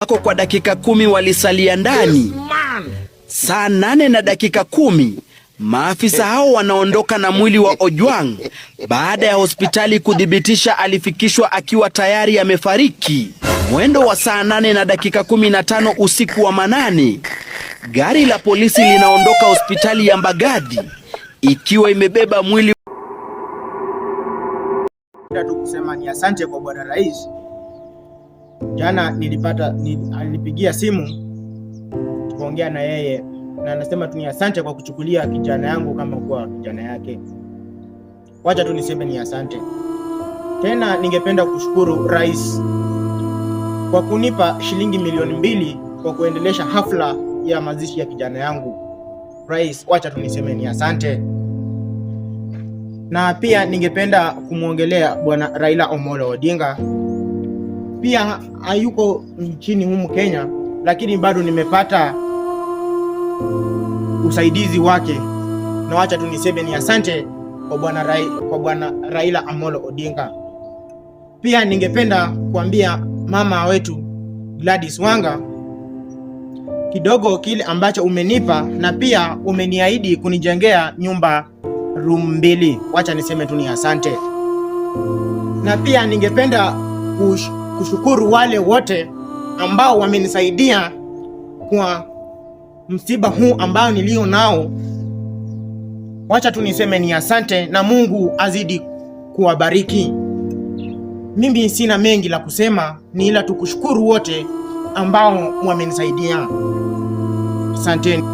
wako kwa dakika 10 walisalia ndani. Saa 8 na dakika 10 maafisa hao wanaondoka na mwili wa Ojwang baada ya hospitali kudhibitisha alifikishwa akiwa tayari amefariki. Mwendo wa saa 8 na dakika 15 usiku wa manane, gari la polisi linaondoka hospitali ya Mbagathi ikiwa imebeba mwili. Tu kusema ni asante kwa Bwana Rais. Jana alinipigia simu tukaongea na yeye, na anasema tu ni asante kwa kuchukulia kijana yangu kama kuwa kijana yake. Wacha tu niseme ni asante. Tena ningependa kushukuru Rais kwa kunipa shilingi milioni 2 kwa kuendelesha hafla ya mazishi ya kijana yangu. Rais, wacha tu niseme ni asante. Na pia ningependa kumuongelea Bwana Raila Amolo Odinga. Pia hayuko nchini humu Kenya, lakini bado nimepata usaidizi wake. Na wacha tu niseme ni asante kwa Bwana Raila Amolo Odinga. Pia ningependa kuambia mama wetu Gladys Wanga, kidogo kile ambacho umenipa, na pia umeniahidi kunijengea nyumba room 2. Wacha niseme tu ni asante. Na pia ningependa kushukuru wale wote ambao wamenisaidia kwa msiba huu ambao nilio nao. Wacha tu niseme ni asante, na Mungu azidi kuwabariki. Mimi sina mengi la kusema, ni ila tu kushukuru wote ambao wamenisaidia. Asante.